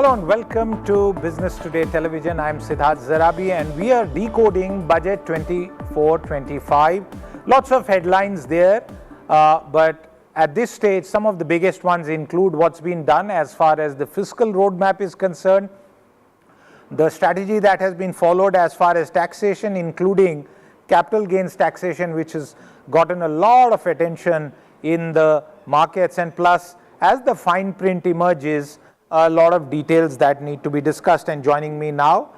Hello and welcome to Business Today Television. I'm Siddharth Zarabi and we are decoding Budget 24-25. Lots of headlines there, but at this stage, some of the biggest ones include what's been done as far as the fiscal roadmap is concerned, the strategy that has been followed as far as taxation, including capital gains taxation, which has gotten a lot of attention in the markets, and plus, as the fine print emerges, a lot of details that need to be discussed. And joining me now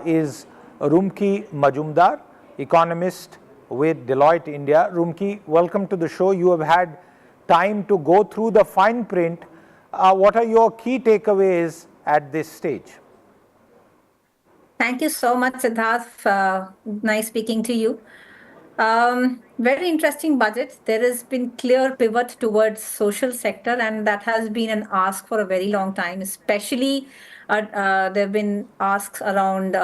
is Rumki Majumdar, Economist with Deloitte India. Rumki, welcome to the show. You have had time to go through the fine print. What are your key takeaways at this stage? Thank you so much, Siddharth. Nice speaking to you. Very interesting budget. There has been clear pivot towards social sector, and that has been an ask for a very long time. Especially, there have been asks around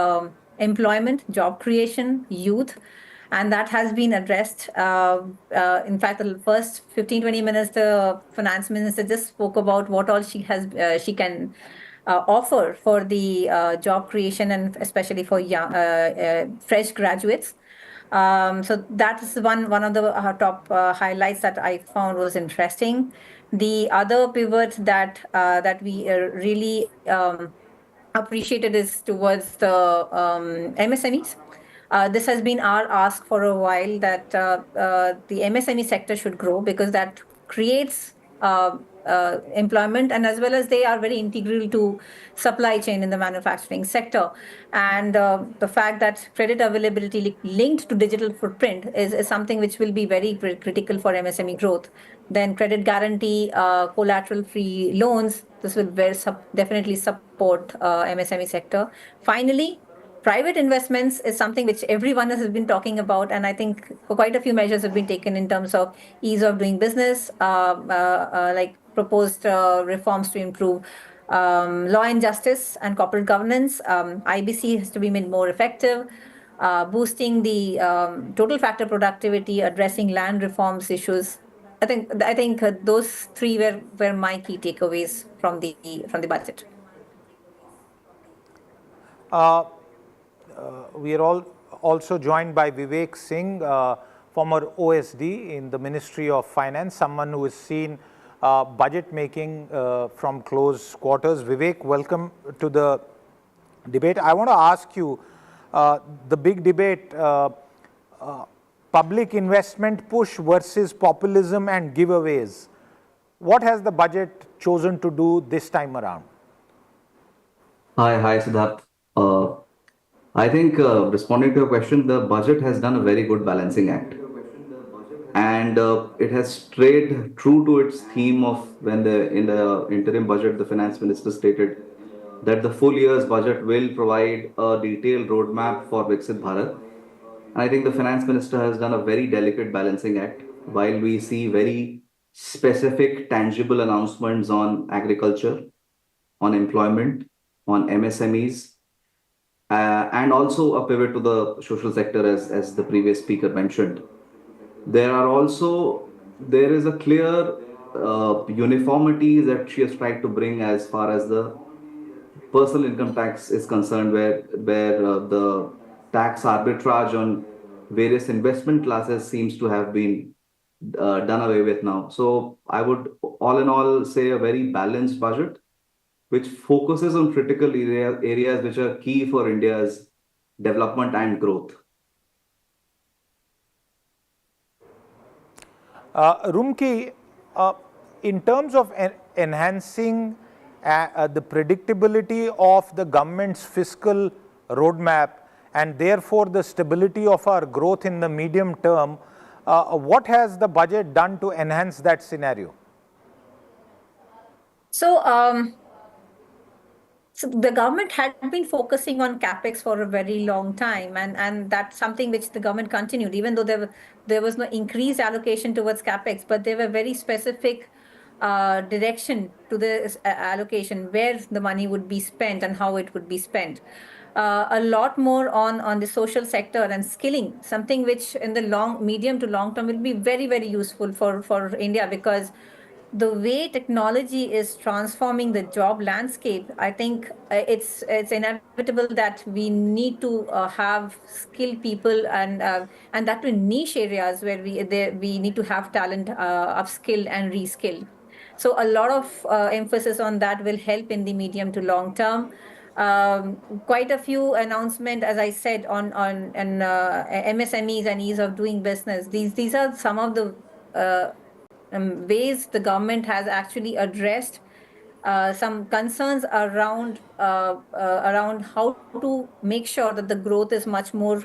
employment, job creation, youth, and that has been addressed. In fact, the first 15-20 minutes, the finance minister just spoke about what all she can offer for the job creation, and especially for young, fresh graduates. So that is one of the top highlights that I found was interesting. The other pivot that we really appreciated is towards the MSMEs. This has been our ask for a while, that the MSME sector should grow, because that creates employment, and as well as they are very integral to supply chain in the manufacturing sector. And the fact that credit availability linked to digital footprint is something which will be very critical for MSME growth. Then credit guarantee, collateral-free loans, this will definitely support MSME sector. Finally, private investments is something which everyone has been talking about, and I think quite a few measures have been taken in terms of ease of doing business, like proposed reforms to improve law and justice and corporate governance. IBC has to be made more effective, boosting the total factor productivity, addressing land reforms issues. I think those three were my key takeaways from the budget. We are all also joined by Vivek Singh, former OSD in the Ministry of Finance, someone who has seen budget making from close quarters. Vivek, welcome to the debate. I want to ask you, the big debate, public investment push versus populism and giveaways. What has the budget chosen to do this time around? Hi, Siddharth. I think responding to your question, the budget has done a very good balancing act. And it has stayed true to its theme of when in the interim budget, the finance minister stated that the full year's budget will provide a detailed roadmap for Viksit Bharat. And I think the finance minister has done a very delicate balancing act. While we see very specific, tangible announcements on agriculture, on employment, on MSMEs, and also a pivot to the social sector, as the previous speaker mentioned. There is a clear uniformity that she has tried to bring as far as the personal income tax is concerned, where the tax arbitrage on various investment classes seems to have been done away with now. So I would all in all say a very balanced budget, which focuses on critical areas which are key for India's development and growth. Rumki, in terms of enhancing the predictability of the government's fiscal roadmap and therefore the stability of our growth in the medium term, what has the budget done to enhance that scenario? So the government had been focusing on Capex for a very long time, and that's something which the government continued, even though there was no increased allocation towards Capex, but there were very specific direction to the allocation, where the money would be spent and how it would be spent. A lot more on the social sector and skilling, something which in the medium to long term will be very, very useful for India, because the way technology is transforming the job landscape, I think it's inevitable that we need to have skilled people and that in niche areas where we need to have talent upskilled and reskilled. So a lot of emphasis on that will help in the medium to long term. Quite a few announcements, as I said, on MSMEs and ease of doing business. These are some of the ways the government has actually addressed some concerns around how to make sure that the growth is much more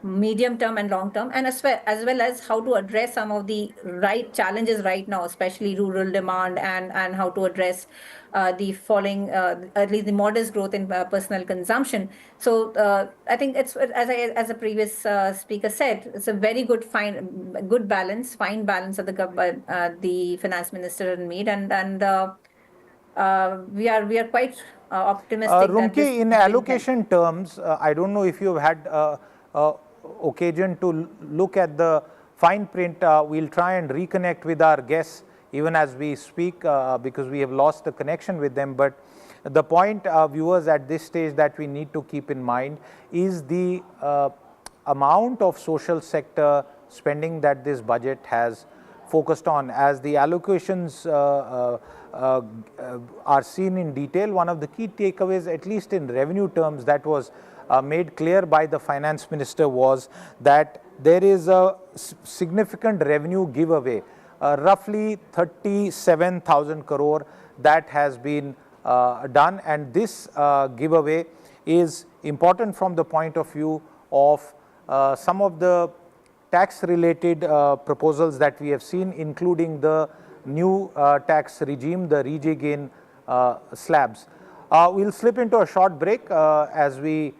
medium term and long term, and as well as how to address some of the right challenges right now, especially rural demand, and how to address the falling, at least the modest growth in personal consumption. So I think it's, as a previous speaker said, it's a very good fine balance that the finance minister made, and we are quite optimistic. Rumki, in allocation terms, I don't know if you've had occasion to look at the fine print. We'll try and reconnect with our guests even as we speak because we have lost the connection with them. But the point, viewers, at this stage that we need to keep in mind is the amount of social sector spending that this budget has focused on. As the allocations are seen in detail, one of the key takeaways, at least in revenue terms, that was made clear by the finance minister was that there is a significant revenue giveaway, roughly 37,000 crore that has been done, and this giveaway is important from the point of view of some of the tax related proposals that we have seen, including the new tax regime, the rejig slabs. We'll slip into a short break as we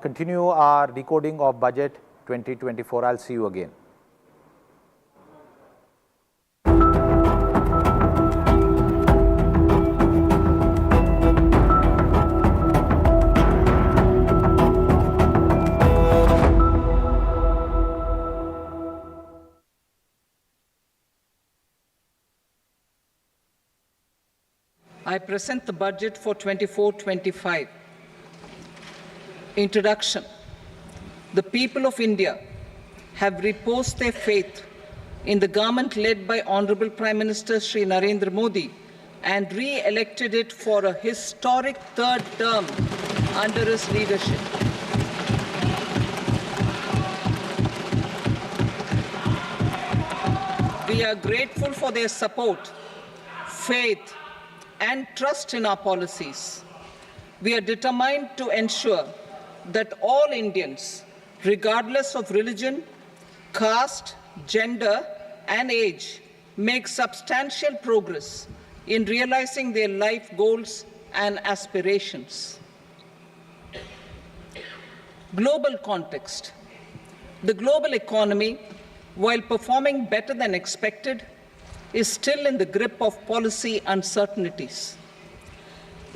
continue our decoding of budget 2024. I'll see you again. I present the budget for 24-25. Introduction. The people of India have reposed their faith in the government led by Honorable Prime Minister Shri Narendra Modi and re-elected it for a historic third term under his leadership. We are grateful for their support, faith, and trust in our policies. We are determined to ensure that all Indians, regardless of religion, caste, gender, and age, make substantial progress in realizing their life goals and aspirations. Global context. The global economy, while performing better than expected, is still in the grip of policy uncertainties.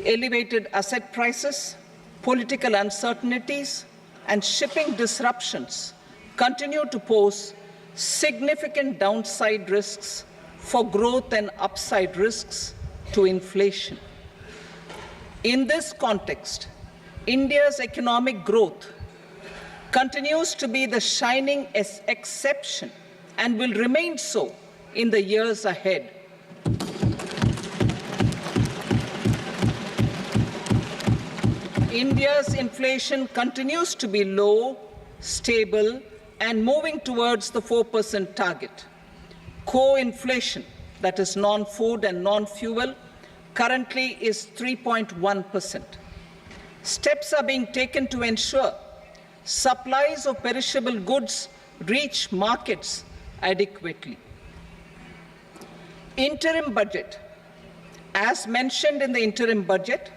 Elevated asset prices, political uncertainties, and shipping disruptions continue to pose significant downside risks for growth and upside risks to inflation. In this context, India's economic growth continues to be the shining exception and will remain so in the years ahead. India's inflation continues to be low, stable, and moving towards the 4% target. Core inflation, that is non-food and non-fuel, currently is 3.1%. Steps are being taken to ensure supplies of perishable goods reach markets adequately. Interim budget. As mentioned in the interim budget,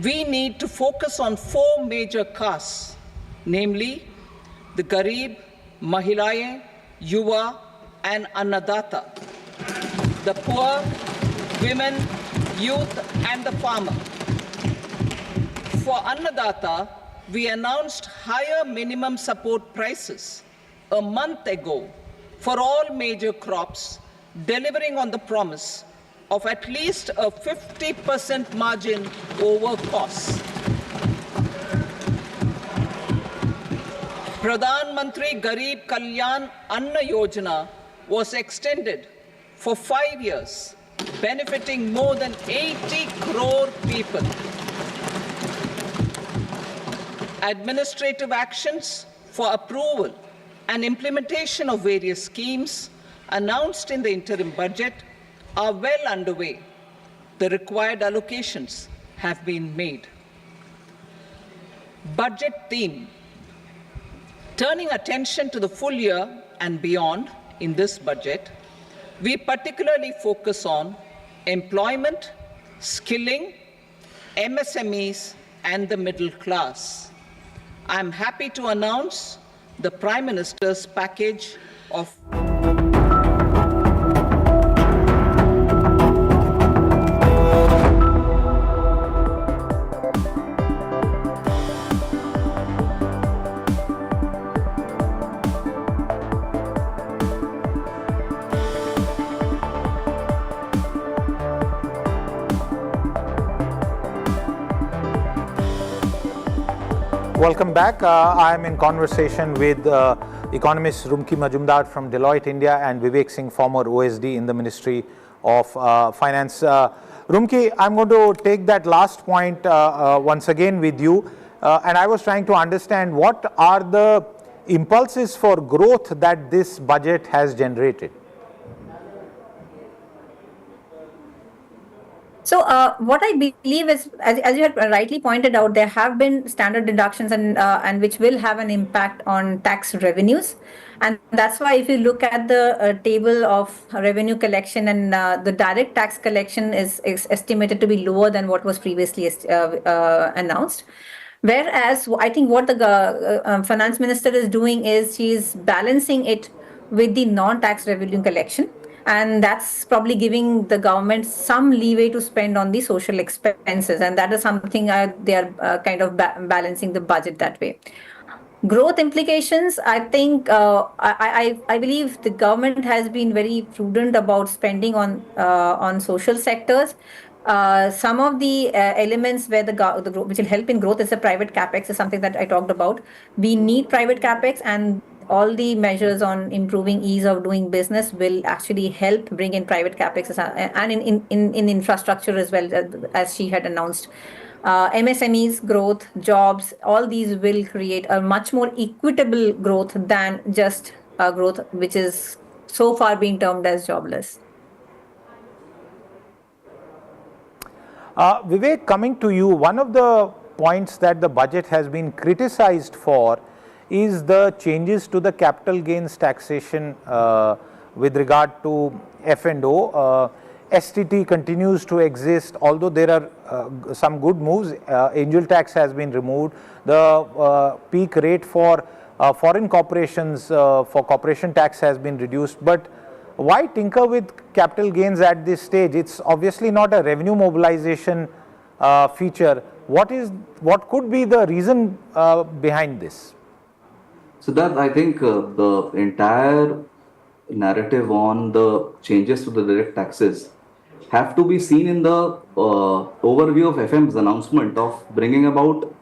we need to focus on 4 major castes, namely the Garib, Mahilaye, Yuva, and Annadata, the poor, women, youth, and the farmer. For Annadata, we announced higher minimum support prices a month ago for all major crops delivering on the promise of at least a 50% margin over costs. Pradhan Mantri Garib Kalyan Anna Yojana was extended for 5 years, benefiting more than 80 crore people. Administrative actions for approval and implementation of various schemes announced in the interim budget are well underway. The required allocations have been made. Budget theme. Turning attention to the full year and beyond in this budget, we particularly focus on employment, skilling, MSMEs, and the middle class. I'm happy to announce the Prime Minister's package of Welcome back. I am in conversation with Economist Rumki Majumdar from Deloitte India and Vivek Singh, former OSD in the Ministry of Finance. Rumki, I'm going to take that last point once again with you. And I was trying to understand what are the impulses for growth that this budget has generated. So what I believe is, as you had rightly pointed out, there have been standard deductions and which will have an impact on tax revenues. And that's why if you look at the table of revenue collection and the direct tax collection is estimated to be lower than what was previously announced. Whereas I think what the finance minister is doing is she's balancing it with the non-tax revenue collection. And that's probably giving the government some leeway to spend on the social expenses. And that is something they are kind of balancing the budget that way. Growth implications, I think, I believe the government has been very prudent about spending on social sectors. Some of the elements where the growth, which will help in growth is the private Capex is something that I talked about. We need private Capex, and all the measures on improving ease of doing business will actually help bring in private Capex and in infrastructure as well, as she had announced. MSMEs growth, jobs, all these will create a much more equitable growth than just growth which is so far being termed as jobless. Vivek, coming to you, one of the points that the budget has been criticized for is the changes to the capital gains taxation with regard to F&O. STT continues to exist, although there are some good moves. Angel tax has been removed. The peak rate for foreign corporations for corporation tax has been reduced. But why tinker with capital gains at this stage? It's obviously not a revenue mobilization feature. What could be the reason behind this? So that I think the entire narrative on the changes to the direct taxes have to be seen in the overview of FM's announcement of bringing about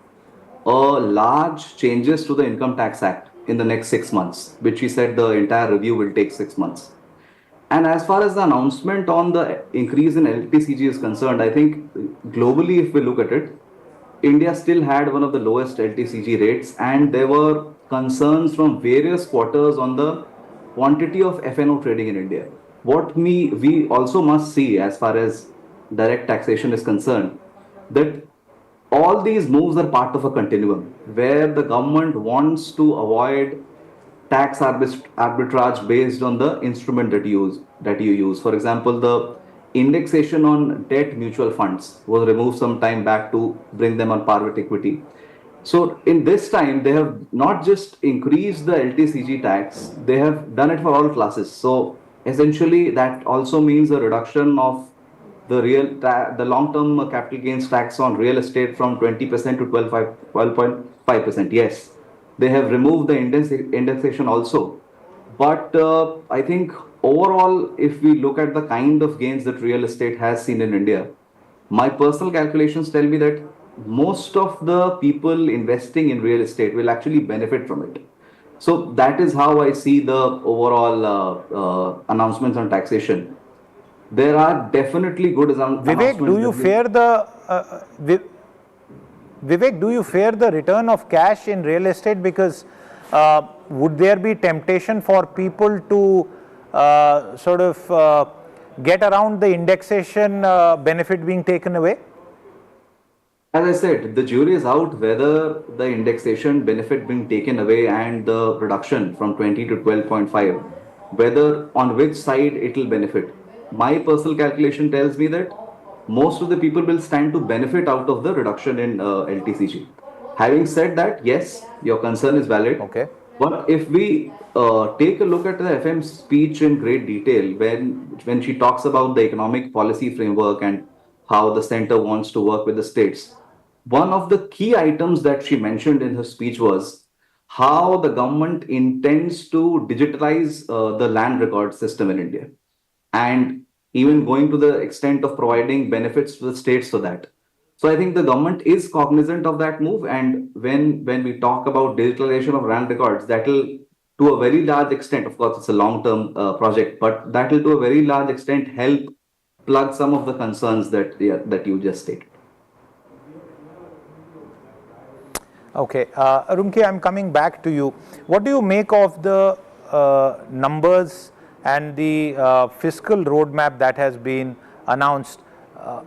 large changes to the Income Tax Act in the next 6 months, which he said the entire review will take 6 months. And as far as the announcement on the increase in LTCG is concerned, I think globally, if we look at it, India still had one of the lowest LTCG rates, and there were concerns from various quarters on the quantity of F&O trading in India. What we also must see as far as direct taxation is concerned, that all these moves are part of a continuum where the government wants to avoid tax arbitrage based on the instrument that you use. For example, the indexation on debt mutual funds was removed some time back to bring them on par with equity. So in this time, they have not just increased the LTCG tax, they have done it for all classes. So essentially, that also means a reduction of the long-term capital gains tax on real estate from 20% to 12.5%. Yes, they have removed the indexation also. But I think overall, if we look at the kind of gains that real estate has seen in India, my personal calculations tell me that most of the people investing in real estate will actually benefit from it. So that is how I see the overall announcements on taxation. There are definitely good Vivek, announcements. Vivek, do you fear the return of cash in real estate? Because would there be temptation for people to get around the indexation benefit being taken away? As I said, the jury is out whether the indexation benefit being taken away and the reduction from 20 to 12.5, whether on which side it will benefit. My personal calculation tells me that most of the people will stand to benefit out of the reduction in LTCG. Having said that, yes, your concern is valid. Okay. But if we take a look at the FM's speech in great detail, when she talks about the economic policy framework and how the center wants to work with the states, one of the key items that she mentioned in her speech was how the government intends to digitalize the land record system in India, and even going to the extent of providing benefits to the states for that. So I think the government is cognizant of that move, and when we talk about digitalization of land records, that will to a very large extent, of course it's a long-term project, but that will to a very large extent help plug some of the concerns that you just stated. Okay, Rumki, I'm coming back to you. What do you make of the numbers and the fiscal roadmap that has been announced?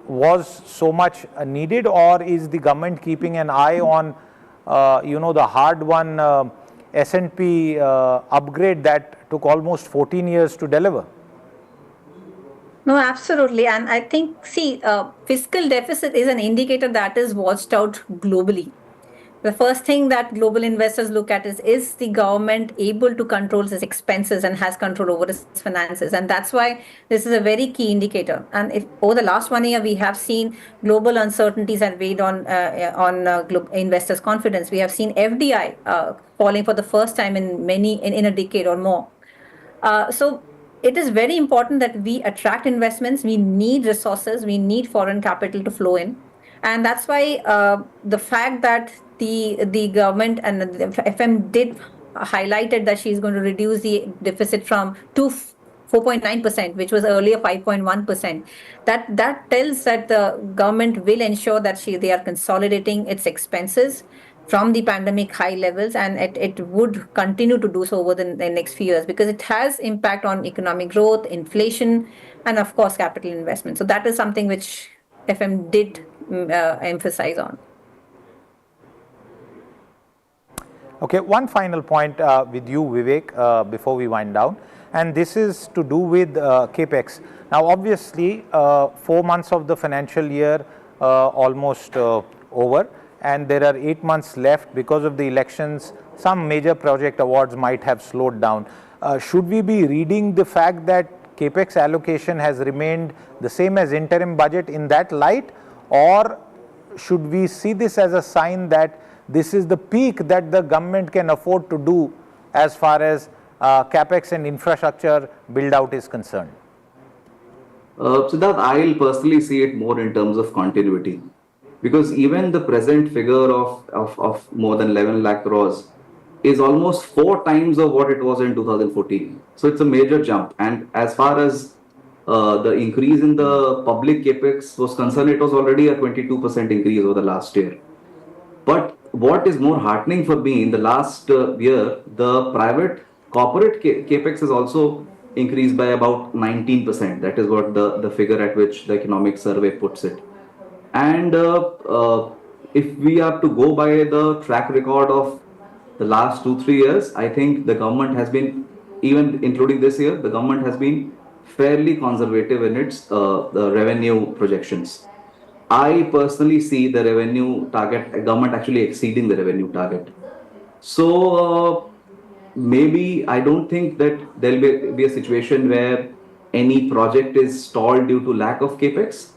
Was so much needed, or is the government keeping an eye on, the hard-won S&P upgrade that took almost 14 years to deliver? No, absolutely. And I think, fiscal deficit is an indicator that is watched out globally. The first thing that global investors look at is the government able to control its expenses and has control over its finances? And that's why this is a very key indicator. And if over the last 1 year, we have seen global uncertainties have weighed on investors' confidence. We have seen FDI falling for the first time in a decade or more. So it is very important that we attract investments. We need resources. We need foreign capital to flow in. And that's why the fact that the government and the FM did highlighted that she's going to reduce the deficit from 4.9%, which was earlier 5.1%. That tells that the government will ensure that they are consolidating its expenses from the pandemic high levels, and it would continue to do so over the next few years, because it has impact on economic growth, inflation, and of course capital investment. So that is something which FM did emphasize on. Okay, one final point with you, Vivek, before we wind down, and this is to do with Capex. Now, obviously, 4 months of the financial year almost over, and there are 8 months left. Because of the elections, some major project awards might have slowed down. Should we be reading the fact that Capex allocation has remained the same as interim budget in that light, or should we see this as a sign that this is the peak that the government can afford to do as far as Capex and infrastructure build out is concerned? Siddharth, I'll personally see it more in terms of continuity, because even the present figure of more than 11 lakh crores is almost 4 times of what it was in 2014. So it's a major jump. And as far as the increase in the public Capex was concerned, it was already a 22% increase over the last year. But what is more heartening for me, in the last year, the private corporate Capex has also increased by about 19%. That is what the figure at which the economic survey puts it. And if we are to go by the track record of the last 2-3 years, I think the government has been, even including this year, the government has been fairly conservative in its the revenue projections. I personally see the revenue target, government actually exceeding the revenue target. So maybe I don't think that there will be a situation where any project is stalled due to lack of Capex.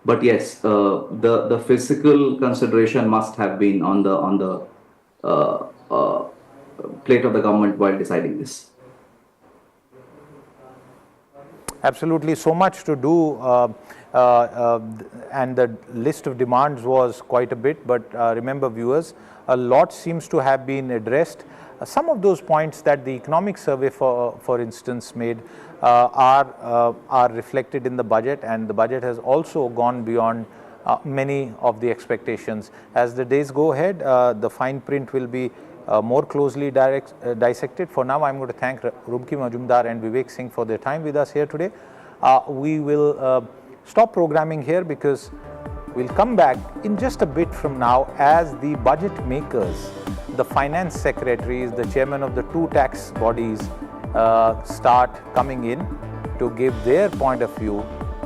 But yes, the physical consideration must have been on the plate of the government while deciding this. Absolutely, so much to do, and the list of demands was quite a bit, but remember viewers, a lot seems to have been addressed. Some of those points that the economic survey, for instance, made are reflected in the budget, and the budget has also gone beyond many of the expectations. As the days go ahead, the fine print will be more closely dissected. For now, I'm going to thank Rumki Majumdar and Vivek Singh for their time with us here today. We will stop programming here because we'll come back in just a bit from now as the budget makers, the finance secretaries, the chairman of the two tax bodies start coming in to give their point of view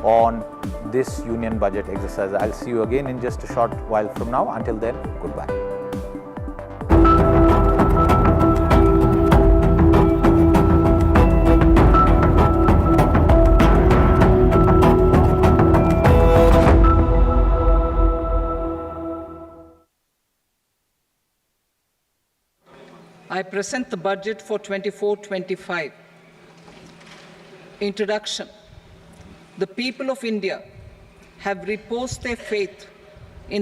on this union budget exercise. I'll see you again in just a short while from now. Until then, goodbye. I present the budget for 24-25. Introduction. The people of India have reposed their faith